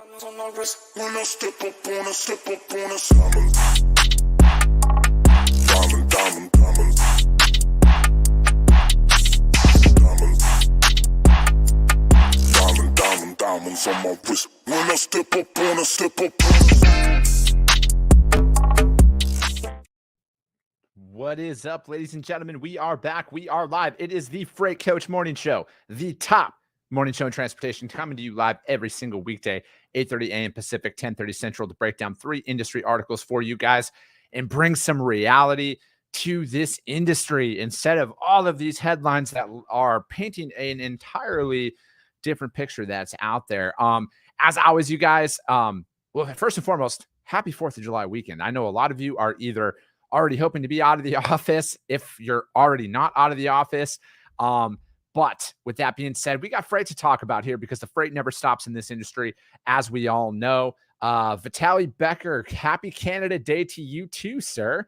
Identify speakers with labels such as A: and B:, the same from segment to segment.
A: On my wrist, when I step up on a diamond, diamond, diamond, diamond, diamond, diamonds on my wrist. When I step up on
B: What is up, ladies and gentlemen? We are back. We are live. It is the Freight Coach Morning Show, the top morning show in transportation, coming to you live every single weekday, 8:30 a.m. Pacific, 10:30 Central, to break down 3 industry articles for you guys and bring some reality to this industry instead of all of these headlines that are painting an entirely different picture that's out there. As always, you guys, well, first and foremost, happy 4th of July weekend. I know a lot of you are either already hoping to be out of the office if you're already not out of the office. But with that being said, we got freight to talk about here because the freight never stops in this industry, as we all know. Vitaly Becker, happy Canada Day to you too, sir.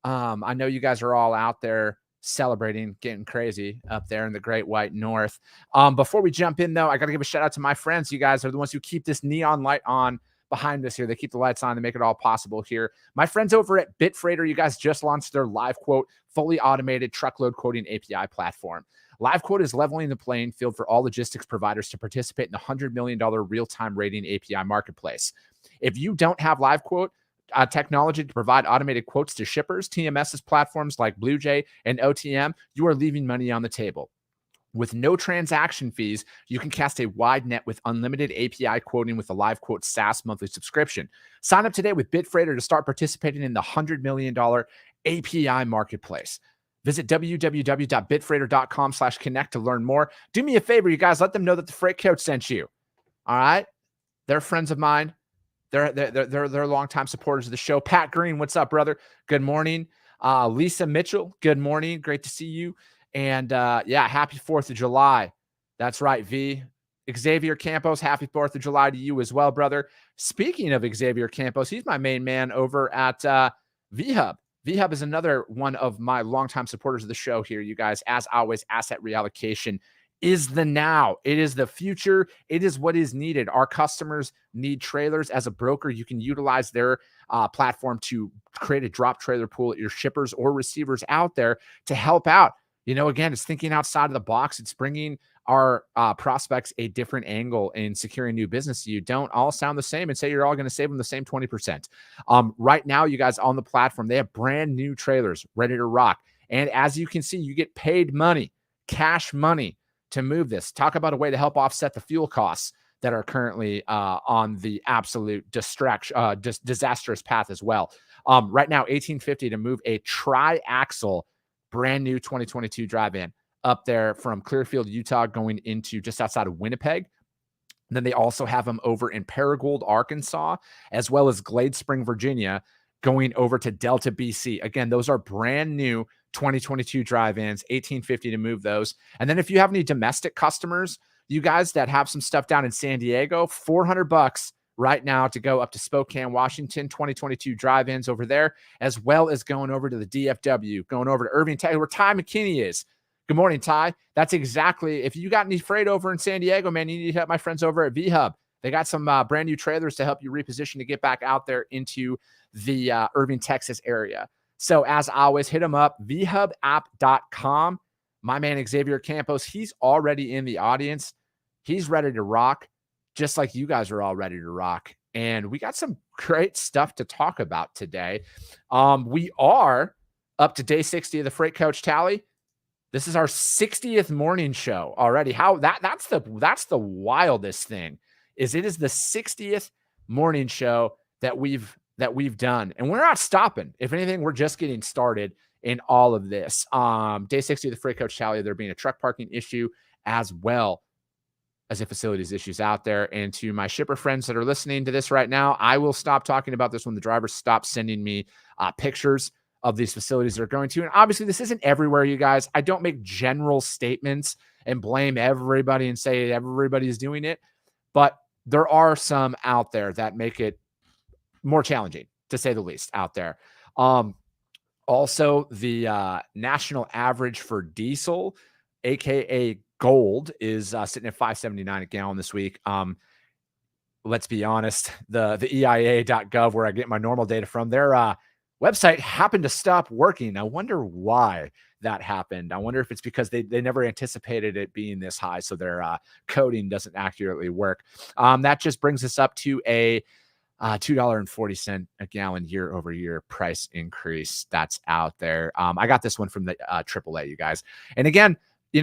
B: I know you guys are all out there celebrating, getting crazy up there in the Great White North. Before we jump in, though, I got to give a shout out to my friends. You guys are the ones who keep this neon light on behind us here. They keep the lights on to make it all possible here. My friends over at Bitfreighter, you guys just launched their Live Quote, fully automated truckload quoting API platform. Live Quote is leveling the playing field for all logistics providers to participate in the $100 million real-time rating API marketplace. If you don't have Live Quote technology to provide automated quotes to shippers, TMS's platforms like BlueJay and OTM, you are leaving money on the table. With no transaction fees, you can cast a wide net with unlimited API quoting with a Live Quote SaaS monthly subscription. Sign up today with Bitfreighter to start participating in the $100 million API marketplace. Visit www.bitfreighter.com/connect to learn more. Do me a favor, you guys, let them know that the Freight Coach sent you. All right? They're friends of mine. They're longtime supporters of the show. Pat Green, what's up, brother? Good morning. Lisa Mitchell, good morning. Great to see you. And yeah, happy 4th of July. That's right, V. Xavier Campos, happy 4th of July to you as well, brother. Speaking of Xavier Campos, he's my main man over at VHub. VHub is another one of my longtime supporters of the show here, you guys. As always, asset reallocation is the now. It is the future. It is what is needed. Our customers need trailers. As a broker, you can utilize their platform to create a drop trailer pool at your shippers or receivers out there to help out. You know, again, it's thinking outside of the box. It's bringing our prospects a different angle in securing new business. You don't all sound the same and say you're all going to save them the same 20%. Right now, you guys on the platform, they have brand new trailers ready to rock. And as you can see, you get paid money, cash money to move this. Talk about a way to help offset the fuel costs that are currently on the absolute disastrous path as well. Right now, $1,850 to move a tri-axle brand new 2022 drive-in up there from Clearfield, Utah, going into just outside of Winnipeg. And then they also have them over in Paragould, Arkansas, as well as Glade Spring, Virginia, going over to Delta, BC. Again, those are brand new 2022 drive-ins, $1,850 to move those. And then if you have any domestic customers, you guys that have some stuff down in San Diego, $400 right now to go up to Spokane, Washington, 2022 drive-ins over there, as well as going over to the DFW, going over to Irving, Texas, where Ty McKinney is. Good morning, Ty. That's exactly, if you got any freight over in San Diego, man, you need to help my friends over at VHub. They got some brand new trailers to help you reposition to get back out there into the Irving, Texas area. So as always, hit them up, vhubapp.com. My man, Xavier Campos, he's already in the audience. He's ready to rock, just like you guys are all ready to rock. And we got some great stuff to talk about today. We are up to day 60 of the Freight Coach Tally. This is our 60th morning show already. How that's the wildest thing is it is the 60th morning show that we've done. And we're not stopping. If anything, we're just getting started in all of this. Day 60 of the Freight Coach Tally, there being a truck parking issue as well as a facilities issues out there. And to my shipper friends that are listening to this right now, I will stop talking about this when the drivers stop sending me pictures of these facilities they're going to. And obviously, this isn't everywhere, you guys. I don't make general statements and blame everybody and say everybody's doing it. But there are some out there that make it more challenging, to say the least, out there. Also, the national average for diesel, aka gold, is sitting at $5.79 a gallon this week. let's be honest, the EIA.gov, where I get my normal data from, their website happened to stop working. I wonder why that happened. I wonder if it's because they never anticipated it being this high, so their coding doesn't accurately work. That just brings us up to a $2.40 a gallon year-over-year price increase that's out there. I got this one from the AAA, you guys. And again, I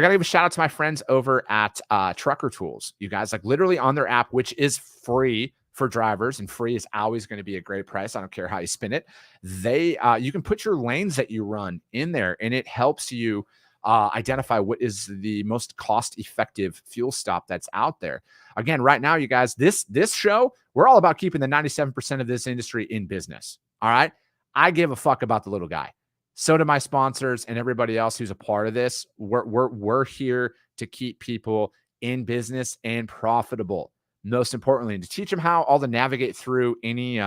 B: got to give a shout out to my friends over at Trucker Tools. You guys, like literally on their app, which is free for drivers, and free is always going to be a great price. I don't care how you spin it. You can put your lanes that you run in there, and it helps you identify what is the most cost-effective fuel stop that's out there. Again, right now, you guys, this show, we're all about keeping the 97% of this industry in business. All right. I give a fuck about the little guy. So do my sponsors and everybody else who's a part of this. We're here to keep people in business and profitable. Most importantly, and to teach them how all to navigate through any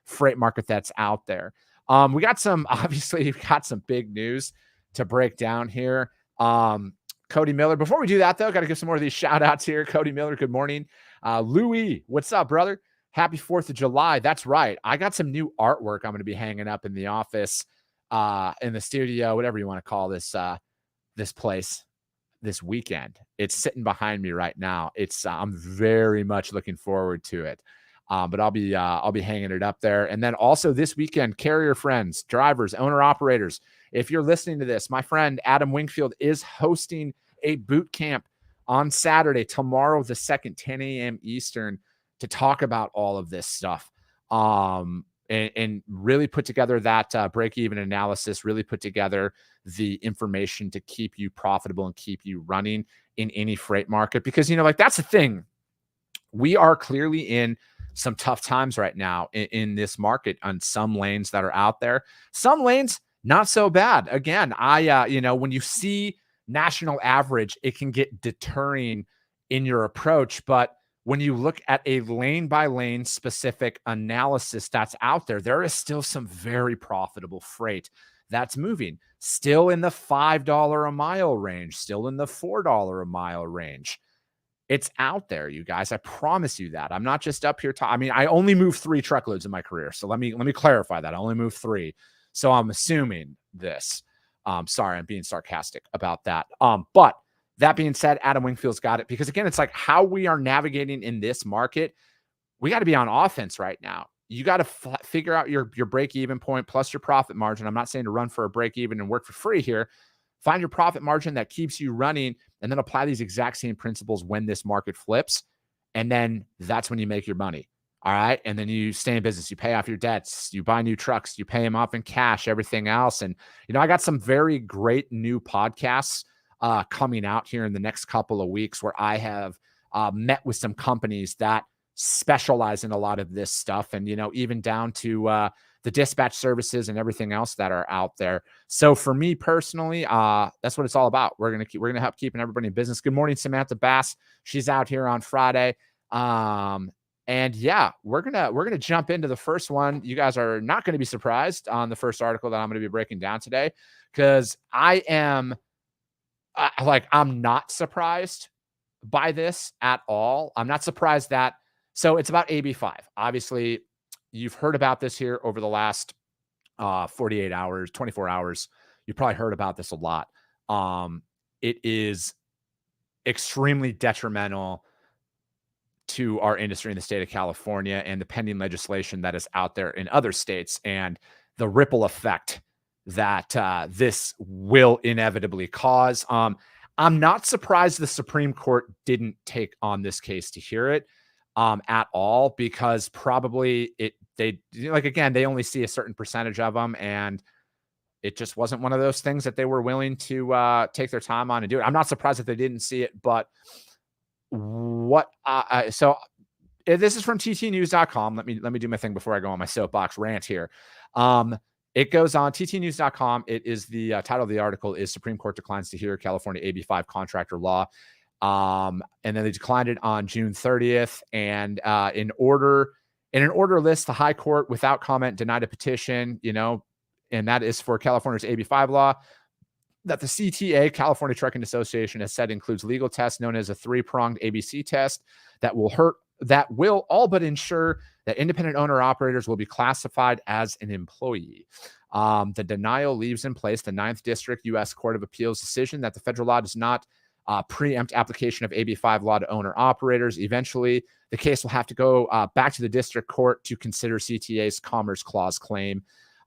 B: freight market that's out there. We got some big news to break down here. Cody Miller. Before we do that, though, got to give some more of these shout outs here. Cody Miller, good morning. Louis, what's up, brother? Happy 4th of July. That's right. I got some new artwork I'm going to be hanging up in the office, in the studio, whatever you want to call this, this place this weekend. It's sitting behind me right now. I'm very much looking forward to it. But I'll be hanging it up there. And then also this weekend, carrier friends, drivers, owner operators, if you're listening to this, my friend Adam Wingfield is hosting a boot camp on Saturday, tomorrow, the 2nd, 10 a.m. Eastern, to talk about all of this stuff. And really put together that break-even analysis, really put together the information to keep you profitable and keep you running in any freight market. Because, that's the thing. We are clearly in some tough times right now in this market on some lanes that are out there. Some lanes, not so bad. Again, when you see national average, it can get deterring in your approach. But when you look at a lane by lane specific analysis that's out there, there is still some very profitable freight that's moving, still in the $5 a mile range, still in the $4 a mile range. It's out there, you guys. I promise you that. I'm not just up here. I only moved 3 truckloads in my career. So let me clarify that. I only moved 3. So I'm assuming this. Sorry, I'm being sarcastic about that. But that being said, Adam Wingfield's got it, because again, it's like how we are navigating in this market. We got to be on offense right now. You got to figure out your break-even point plus your profit margin. I'm not saying to run for a break-even and work for free here. Find your profit margin that keeps you running, and then apply these exact same principles when this market flips. And then that's when you make your money. All right. And then you stay in business, you pay off your debts, you buy new trucks, you pay them off in cash, everything else. And, I got some very great new podcasts coming out here in the next couple of weeks, where I have met with some companies that specialize in a lot of this stuff. And, even down to the dispatch services and everything else that are out there. So for me personally, that's what it's all about. We're gonna help keeping everybody in business. Good morning, Samantha Bass. She's out here on Friday. And yeah, we're gonna jump into the first one. You guys are not going to be surprised on the first article that I'm going to be breaking down today, because I'm not surprised by this at all. I'm not surprised that. So it's about AB5. Obviously, you've heard about this here over the last 48 hours, 24 hours. You probably heard about this a lot. It is extremely detrimental to our industry in the state of California, and the pending legislation that is out there in other states, and the ripple effect that this will inevitably cause. I'm not surprised the Supreme Court didn't take on this case to hear it at all, because probably they only see a certain percentage of them, and it just wasn't one of those things that they were willing to take their time on and do it. I'm not surprised that they didn't see it, but so this is from ttnews.com. Let me do my thing before I go on my soapbox rant here. It goes on ttnews.com. It is the title of the article is Supreme Court declines to hear California AB5 contractor law. And then they declined it on June 30th. And in an order list, the high court without comment denied a petition, and that is for California's AB5 law that the CTA, California Trucking Association, has said includes legal tests known as a 3-pronged ABC test that will hurt that will all but ensure that independent owner operators will be classified as an employee. The denial leaves in place the 9th District U.S. Court of Appeals decision that the federal law does not preempt application of AB5 law to owner operators. Eventually, the case will have to go back to the district court to consider CTA's Commerce Clause claim.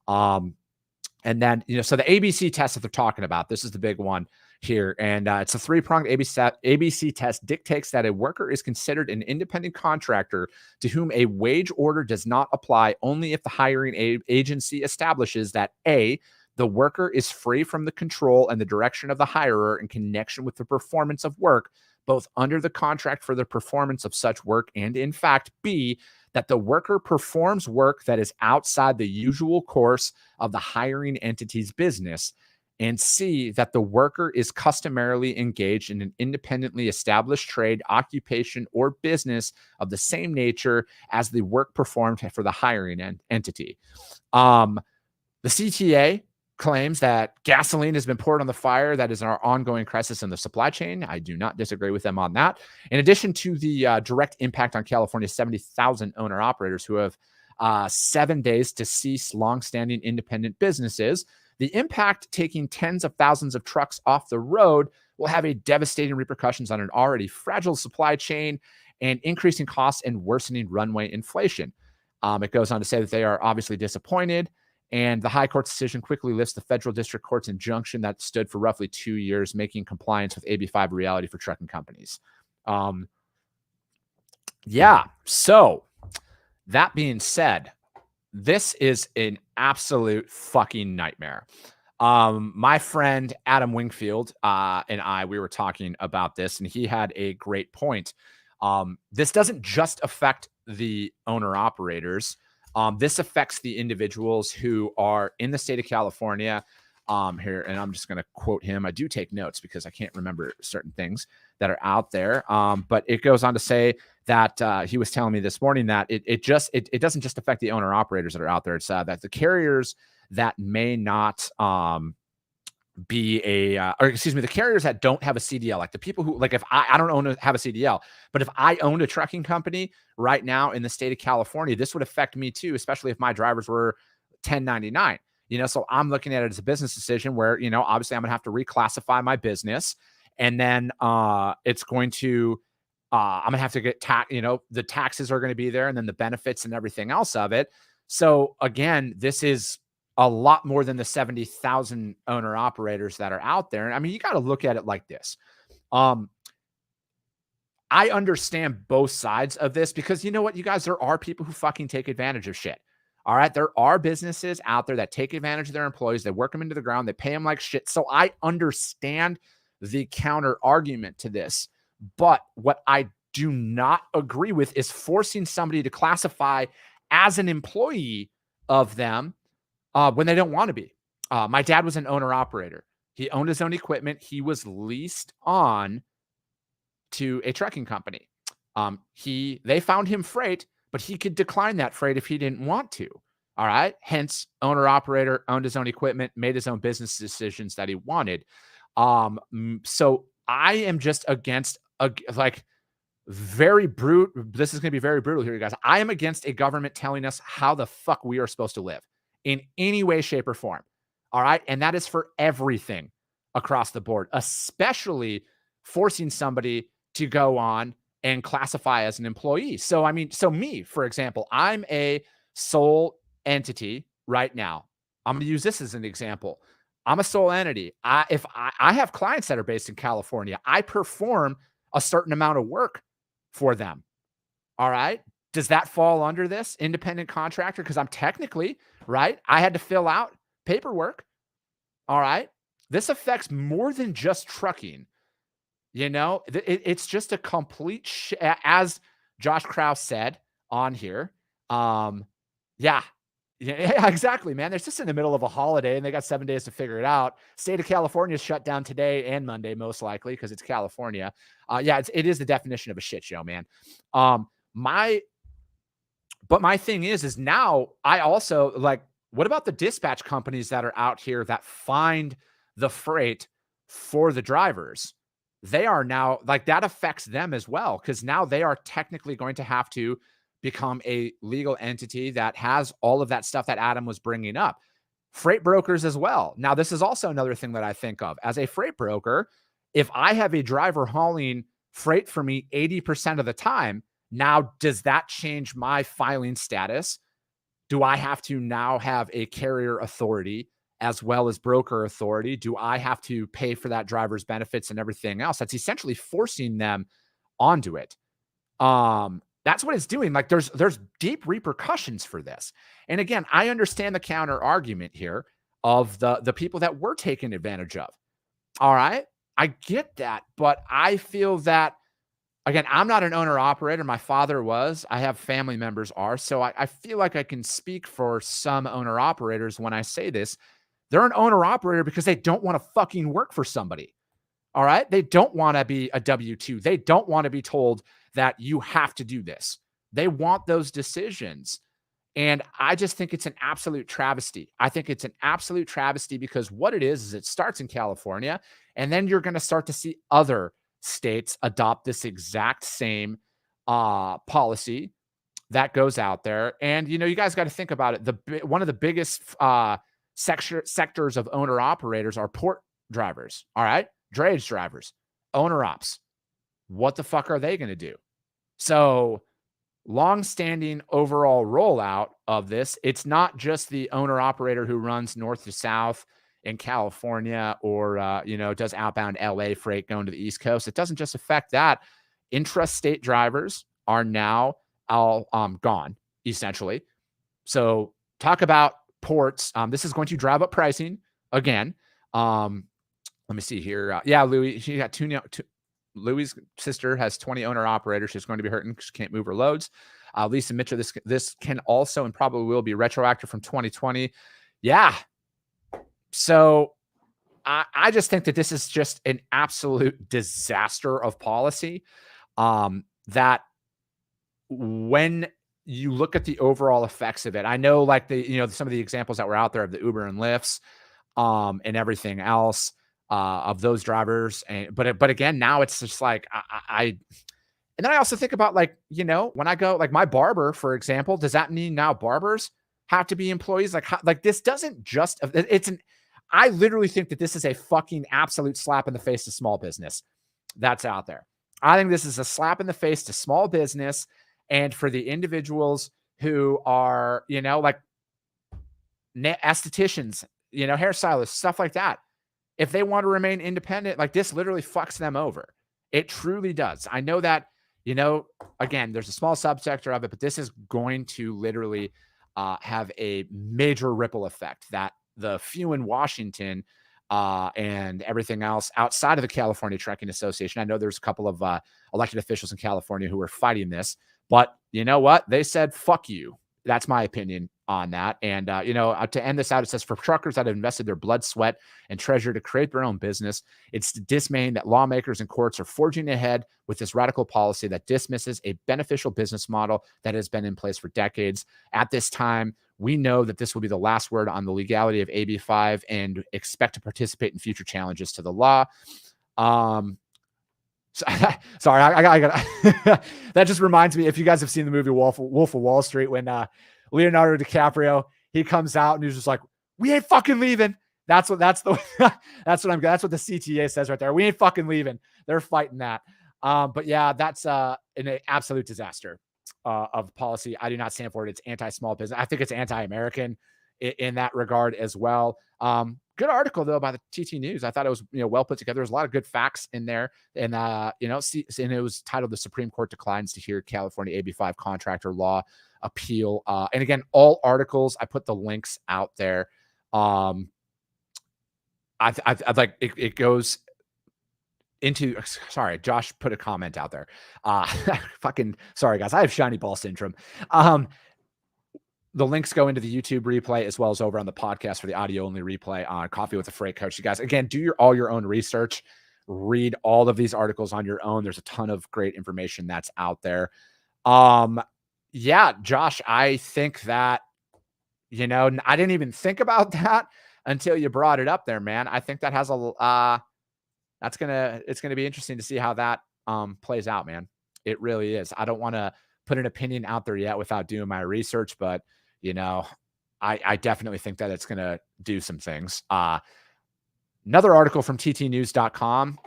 B: And then, so the ABC test that they're talking about, this is the big one here. And it's a 3-pronged ABC test dictates that a worker is considered an independent contractor to whom a wage order does not apply only if the hiring agency establishes that A, the worker is free from the control and the direction of the hirer in connection with the performance of work, both under the contract for the performance of such work, and in fact, B, that the worker performs work that is outside the usual course of the hiring entity's business, and C, that the worker is customarily engaged in an independently established trade, occupation, or business of the same nature as the work performed for the hiring entity. The CTA claims that gasoline has been poured on the fire that is our ongoing crisis in the supply chain. I do not disagree with them on that. In addition to the direct impact on California's 70,000 owner-operators who have 7 days to cease longstanding independent businesses, the impact taking tens of thousands of trucks off the road will have a devastating repercussions on an already fragile supply chain and increasing costs and worsening runway inflation. It goes on to say that they are obviously disappointed, and the high court's decision quickly lifts the federal district court's injunction that stood for roughly 2 years, making compliance with AB5 reality for trucking companies. So that being said, this is an absolute fucking nightmare. My friend Adam Wingfield and we were talking about this, and he had a great point. This doesn't just affect the owner operators. This affects the individuals who are in the state of California here. And I'm just going to quote him. I do take notes because I can't remember certain things that are out there. But it goes on to say that he was telling me this morning that it doesn't just affect the owner operators that are out there. It's that the carriers that may not the carriers that don't have a CDL, like the people who, like, if I don't have a CDL, but if I owned a trucking company right now in the state of California, this would affect me too, especially if my drivers were 1099, so I'm looking at it as a business decision where, obviously I'm gonna have to reclassify my business, and then it's going to, I'm gonna have to get the taxes are going to be there, and then the benefits and everything else of it. So again, this is a lot more than the 70,000 owner operators that are out there. I mean, you got to look at it like this. I understand both sides of this because you know what, you guys, there are people who fucking take advantage of shit. All right. There are businesses out there that take advantage of their employees. They work them into the ground. They pay them like shit. So I understand the counter argument to this. But what I do not agree with is forcing somebody to classify as an employee of them when they don't want to be. My dad was an owner operator. He owned his own equipment. He was leased on to a trucking company. They found him freight, but he could decline that freight if he didn't want to. All right. Hence, owner operator, owned his own equipment, made his own business decisions that he wanted. So I am just against very brutal. This is going to be very brutal here, you guys. I am against a government telling us how the fuck we are supposed to live in any way, shape, or form. All right. And that is for everything across the board, especially forcing somebody to go on and classify as an employee. So, I mean, me, for example, I'm a sole entity right now. I'm going to use this as an example. I'm a sole entity. If I have clients that are based in California, I perform a certain amount of work for them. All right. Does that fall under this independent contractor? Because I'm technically, right, I had to fill out paperwork. All right. This affects more than just trucking. It's just a complete as Josh Krause said on here. Yeah, exactly, man. They're just in the middle of a holiday and they got 7 days to figure it out. State of California is shut down today and Monday, most likely, because it's California. It is the definition of a shit show, man. But my thing is now I also what about the dispatch companies that are out here that find the freight for the drivers they are now like that affects them as well, because now they are technically going to have to become a legal entity that has all of that stuff that Adam was bringing up. Freight brokers as well. Now, this is also another thing that I think of as a freight broker. If I have a driver hauling freight for me 80% of the time, now does that change my filing status? Do I have to now have a carrier authority as well as broker authority? Do I have to pay for that driver's benefits and everything else? That's essentially forcing them onto it. That's what it's doing. Like there's deep repercussions for this. And again, I understand the counter argument here of the people that were taken advantage of. All right. I get that, but I feel that, again, I'm not an owner operator. My father was. I have family members are. So I feel like I can speak for some owner operators when I say this. They're an owner operator because they don't want to fucking work for somebody. All right. They don't want to be a W-2. They don't want to be told that you have to do this. They want those decisions. And I just think it's an absolute travesty. I think it's an absolute travesty because what it is it starts in California, and then you're going to start to see other states adopt this exact same policy that goes out there. And, you guys got to think about it. One of the biggest sectors of owner operators are port drivers. All right. Drayage drivers, owner ops. What the fuck are they going to do? So long-standing overall rollout of this, it's not just the owner operator who runs north to south in California or, does outbound LA freight going to the East Coast. It doesn't just affect that. Intrastate drivers are now all gone, essentially. So talk about ports. This is going to drive up pricing again. Let me see here. Louis, she got Louis' sister has 20 owner operators. She's going to be hurting because she can't move her loads. Lisa Mitchell, this can also and probably will be retroactive from 2020. Yeah. So I just think that this is just an absolute disaster of policy. That when you look at the overall effects of it, I know like some of the examples that were out there of the Uber and Lyfts and everything else. Of those drivers. But again, now it's just like, and then I also think about like, when I go like my barber, for example, does that mean now barbers have to be employees? Like this doesn't just, I literally think that this is a fucking absolute slap in the face to small business that's out there. I think this is a slap in the face to small business and for the individuals who are, like estheticians, hairstylists, stuff like that. If they want to remain independent, like this literally fucks them over. It truly does. I know that, again, there's a small subsector of it, but this is going to literally have a major ripple effect that the few in Washington and everything else outside of the California Trucking Association. I know there's a couple of elected officials in California who are fighting this, but you know what? They said, fuck you. That's my opinion on that. And, to end this out, it says, for truckers that have invested their blood, sweat, and treasure to create their own business, it's dismaying that lawmakers and courts are forging ahead with this radical policy that dismisses a beneficial business model that has been in place for decades. At this time, we know that this will be the last word on the legality of AB5 and expect to participate in future challenges to the law. Sorry, I got that just reminds me, if you guys have seen the movie Wolf of Wall Street, when Leonardo DiCaprio, he comes out and he's just like, we ain't fucking leaving. That's what the CTA says right there. We ain't fucking leaving. They're fighting that. But yeah, that's an absolute disaster of policy. I do not stand for it. It's anti-small business. I think it's anti-American in that regard as well. Good article though by the TT News. I thought it was well put together. There's a lot of good facts in there, and and it was titled "The Supreme Court Declines to Hear California AB5 Contractor Law Appeal." And again, all articles, I put the links out there. I like it goes into. Sorry, Josh put a comment out there. Fucking sorry guys, I have shiny ball syndrome. The links go into the YouTube replay as well as over on the podcast for the audio only replay on Coffee with a Freight Coach. You guys, again, do all your own research, read all of these articles on your own. There's a ton of great information that's out there. Yeah, Josh, I think that, I didn't even think about that until you brought it up there, man. I think that has it's gonna be interesting to see how that plays out, man. It really is. I don't want to put an opinion out there yet without doing my research, but you know, I definitely think that it's gonna do some things. Another article from ttnews.com.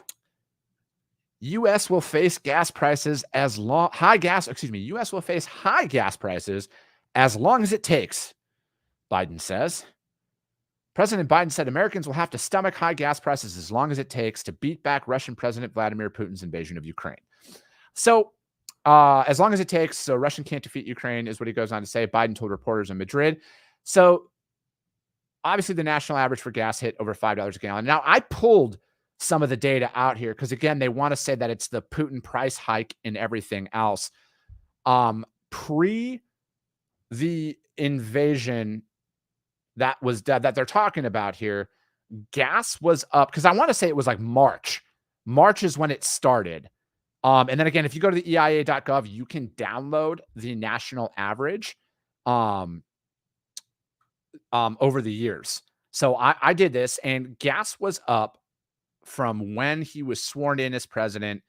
B: U.S. will face gas prices as long U.S. will face high gas prices as long as it takes, Biden says. President Biden said Americans will have to stomach high gas prices as long as it takes to beat back Russian President Vladimir Putin's invasion of Ukraine. So, as long as it takes, so Russia can't defeat Ukraine, is what he goes on to say. Biden told reporters in Madrid. So, obviously, the national average for gas hit over $5 a gallon. Now, I pulled some of the data out here because, again, they want to say that it's the Putin price hike and everything else. Pre the invasion that they're talking about here, gas was up because I want to say it was like March. March is when it started. And then again, if you go to the EIA.gov, you can download the national average over the years. So I did this, and gas was up from when he was sworn in as president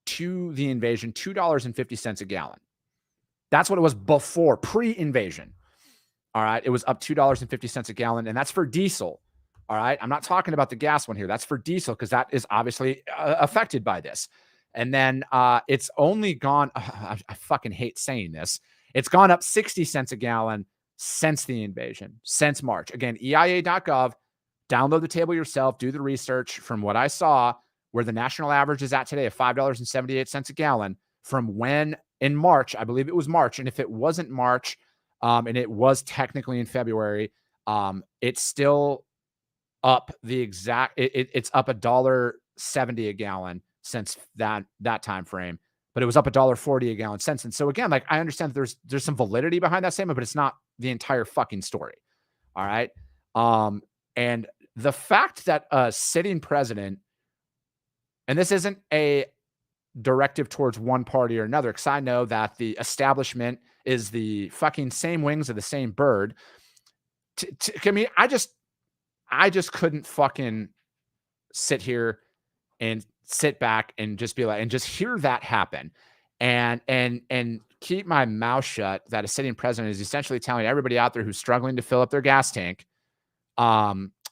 B: to the invasion, $2.50 a gallon. That's what it was before, pre-invasion. All right. It was up $2.50 a gallon, and that's for diesel. All right. I'm not talking about the gas one here. That's for diesel because that is obviously affected by this. And then it's only gone. I fucking hate saying this. It's gone up 60 cents a gallon since the invasion, since March. Again, EIA.gov. Download the table yourself. Do the research. From what I saw, where the national average is at today of $5.78 a gallon, from when in March, I believe it was March. And if it wasn't March, and it was technically in February, it's still up the exact. It's up $1.70 a gallon since that time frame, but it was up $1.40 a gallon since. And so again, like I understand that there's some validity behind that statement, but it's not the entire fucking story. All right, and the fact that a sitting president, and this isn't a directive towards one party or another, because I know that the establishment is the fucking same wings of the same bird. I mean, I just couldn't fucking sit here and sit back and just be like, and just hear that happen and keep my mouth shut that a sitting president is essentially telling everybody out there who's struggling to fill up their gas tank,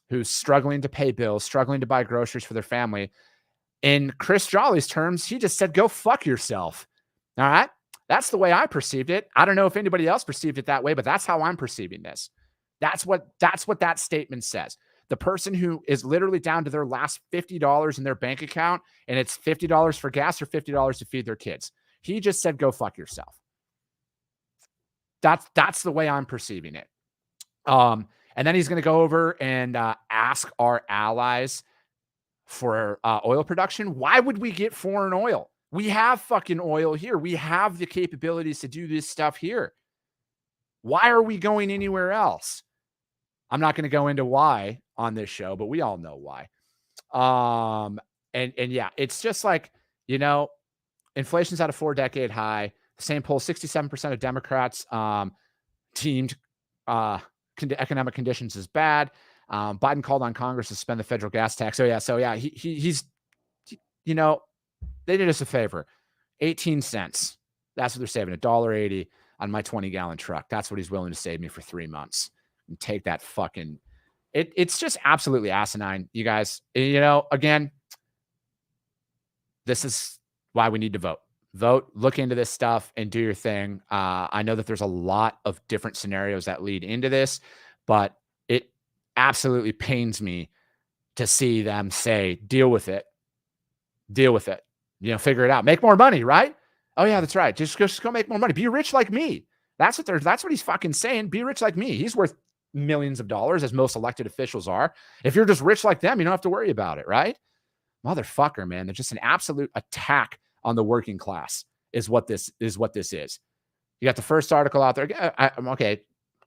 B: who's struggling to pay bills, struggling to buy groceries for their family. In Chris Jolly's terms, he just said, go fuck yourself. All right. That's the way I perceived it. I don't know if anybody else perceived it that way, but that's how I'm perceiving this. That's what that statement says. The person who is literally down to their last $50 in their bank account, and it's $50 for gas or $50 to feed their kids. He just said, go fuck yourself. That's the way I'm perceiving it. And then he's going to go over and ask our allies for oil production. Why would we get foreign oil? We have fucking oil here. We have the capabilities to do this stuff here. Why are we going anywhere else? I'm not going to go into why on this show, but we all know why. And yeah, it's just like, you know, inflation's at a 4-decade high. The same poll, 67% of Democrats deemed economic conditions as bad. Biden called on Congress to suspend the federal gas tax. So yeah, he's, you know, they did us a favor. 18 cents. That's what they're saving. $1.80 on my 20-gallon truck. That's what he's willing to save me for 3 months. And take that fucking, it's just absolutely asinine, you guys. You know, again, this is why we need to vote. Vote, look into this stuff, and do your thing. I know that there's a lot of different scenarios that lead into this, but it absolutely pains me to see them say, deal with it. Deal with it. You know, figure it out. Make more money, right? Oh, yeah, that's right. Just go make more money. Be rich like me. That's what he's fucking saying. Be rich like me. He's worth millions of dollars, as most elected officials are. If you're just rich like them, you don't have to worry about it, right? Motherfucker, man. They're just an absolute attack on the working class is what this is. You got the first article out there. Okay.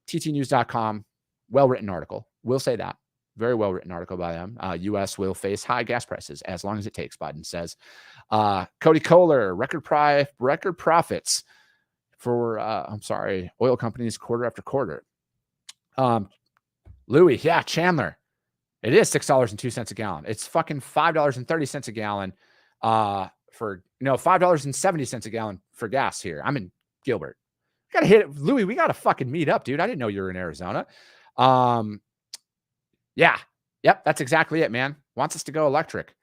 B: ttnews.com. Well-written article. We'll say that. Very well-written article by them. U.S. will face high gas prices as long as it takes, Biden says. Cody Kohler, record profits for, oil companies quarter after quarter. Louis, yeah, Chandler. It is $6.02 a gallon. It's fucking $5.30 a gallon $5.70 a gallon for gas here. I'm in Gilbert. Gotta hit it. Louis, we gotta fucking meet up, dude. I didn't know you were in Arizona. Yeah. Yep, that's exactly it, man. Wants us to go electric.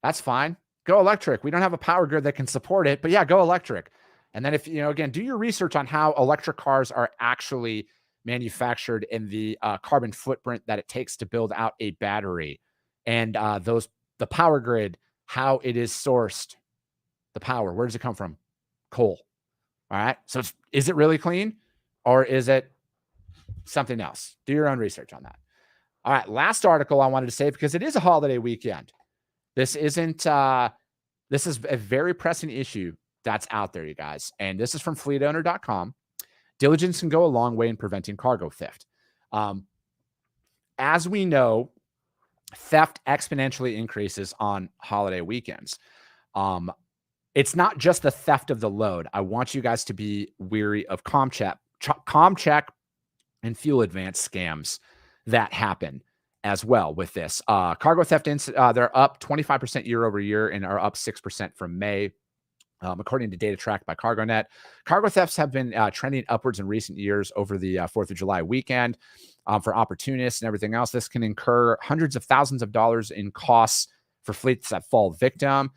B: That's fine. Go electric. We don't have a power grid that can support it, but yeah, go electric. And then if, again, do your research on how electric cars are actually manufactured and the carbon footprint that it takes to build out a battery and the power grid, how it is sourced. The power, where does it come from? Coal. All right. So is it really clean or is it something else? Do your own research on that. All right. Last article I wanted to say, because it is a holiday weekend. This isn't, this is a very pressing issue that's out there, you guys. And this is from fleetowner.com. Diligence can go a long way in preventing cargo theft. As we know, theft exponentially increases on holiday weekends. It's not just the theft of the load. I want you guys to be weary of ComCheck and fuel advance scams that happen as well with this. Cargo theft, they're up 25% year over year and are up 6% from May. According to data tracked by CargoNet, cargo thefts have been trending upwards in recent years over the 4th of July weekend. For opportunists and everything else, this can incur hundreds of thousands of dollars in costs for fleets that fall victim.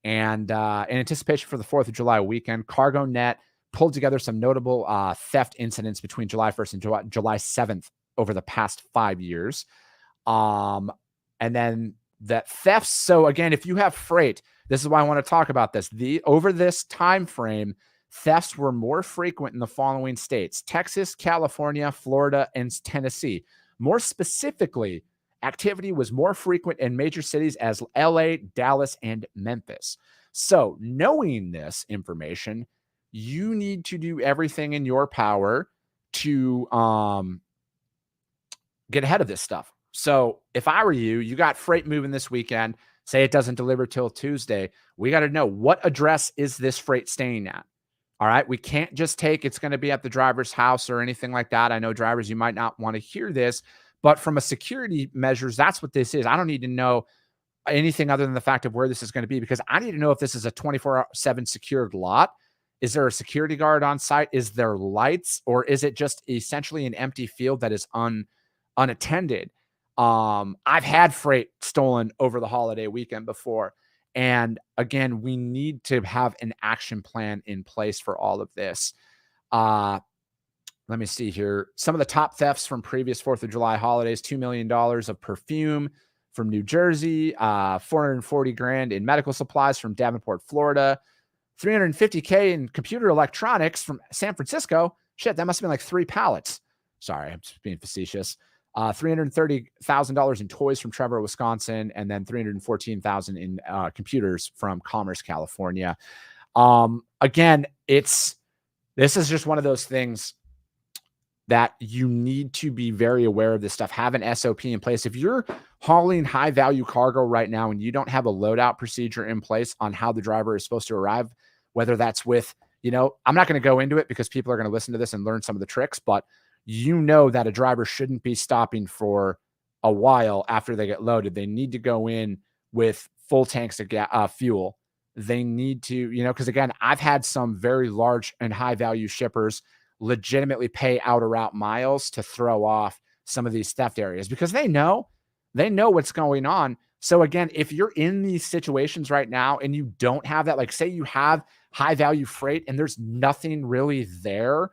B: And in anticipation for the 4th of July weekend, CargoNet pulled together some notable theft incidents between July 1st and July 7th over the past 5 years. And then the thefts. So again, if you have freight, this is why I want to talk about this. Over this time frame, thefts were more frequent in the following states: Texas, California, Florida, and Tennessee. More specifically, activity was more frequent in major cities as LA, Dallas, and Memphis. So knowing this information, you need to do everything in your power to get ahead of this stuff. So if I were you, you got freight moving this weekend, say it doesn't deliver till Tuesday, we got to know, what address is this freight staying at? All right. We can't just take it's going to be at the driver's house or anything like that. I know drivers, you might not want to hear this, but from a security measures, that's what this is. I don't need to know anything other than the fact of where this is going to be, because I need to know if this is a 24/7 secured lot. Is there a security guard on site? Is there lights, or is it just essentially an empty field that is unattended? I've had freight stolen over the holiday weekend before. And again, we need to have an action plan in place for all of this. Let me see here. Some of the top thefts from previous 4th of July holidays: $2 million of perfume from New Jersey, $440,000 in medical supplies from Davenport, Florida, $350K in computer electronics from San Francisco. Shit, that must have been like 3 pallets. Sorry, I'm just being facetious. $330,000 in toys from Trevor, Wisconsin, and then $314,000 in computers from Commerce, California. Again, this is just one of those things that you need to be very aware of this stuff. Have an SOP in place. If you're hauling high value cargo right now and you don't have a loadout procedure in place on how the driver is supposed to arrive, whether that's with, I'm not going to go into it because people are going to listen to this and learn some of the tricks, but that a driver shouldn't be stopping for a while after they get loaded. They need to go in with full tanks of fuel. They need to, because again, I've had some very large and high value shippers legitimately pay out of route miles to throw off some of these theft areas because they know what's going on. So again, if you're in these situations right now and you don't have that, like say you have high value freight and there's nothing really there,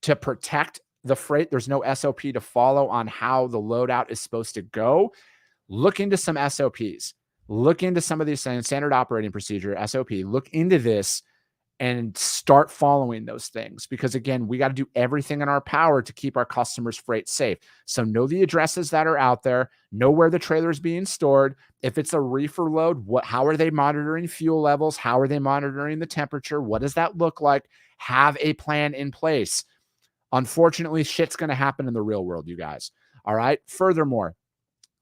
B: to protect the freight, there's no SOP to follow on how the loadout is supposed to go. Look into some SOPs. Look into some of these standard operating procedure, SOP. Look into this and start following those things. Because again, we got to do everything in our power to keep our customers' freight safe. So know the addresses that are out there. Know where the trailer is being stored. If it's a reefer load, how are they monitoring fuel levels? How are they monitoring the temperature? What does that look like? Have a plan in place. Unfortunately, shit's going to happen in the real world, you guys. All right. Furthermore,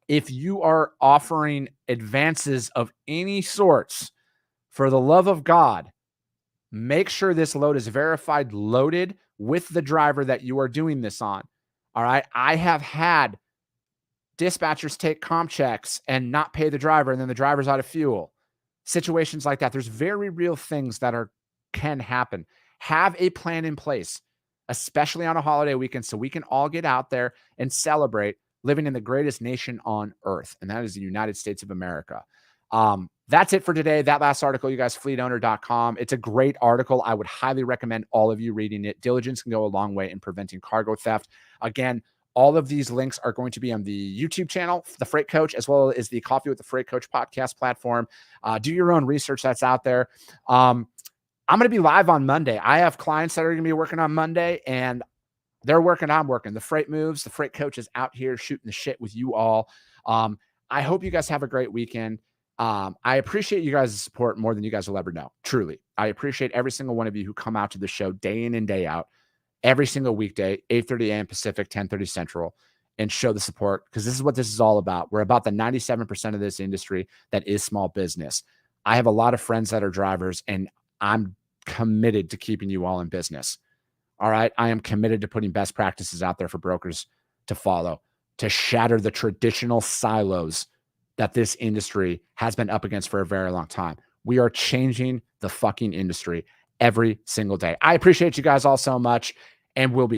B: if you are offering advances of any sorts, for the love of God, make sure this load is verified, loaded with the driver that you are doing this on. All right. I have had dispatchers take comp checks and not pay the driver, and then the driver's out of fuel. Situations like that. There's very real things that can happen. Have a plan in place, especially on a holiday weekend, so we can all get out there and celebrate living in the greatest nation on earth, and that is the United States of America. That's it for today. That last article, you guys, fleetowner.com. It's a great article. I would highly recommend all of you reading it. Diligence can go a long way in preventing cargo theft. Again, all of these links are going to be on the YouTube channel, The Freight Coach, as well as the Coffee with the Freight Coach podcast platform. Do your own research that's out there. I'm going to be live on Monday. I have clients that are going to be working on Monday, and they're working. I'm working. The Freight moves. The Freight Coach is out here shooting the shit with you all. I hope you guys have a great weekend. I appreciate you guys' support more than you guys will ever know. Truly. I appreciate every single one of you who come out to the show day in and day out, every single weekday, 8:30 a.m. Pacific, 10:30 Central, and show the support, because this is what this is all about. We're about the 97% of this industry that is small business. I have a lot of friends that are drivers, and I'm committed to keeping you all in business. All right. I am committed to putting best practices out there for brokers to follow, to shatter the traditional silos that this industry has been up against for a very long time. We are changing the fucking industry every single day. I appreciate you guys all so much, and we'll be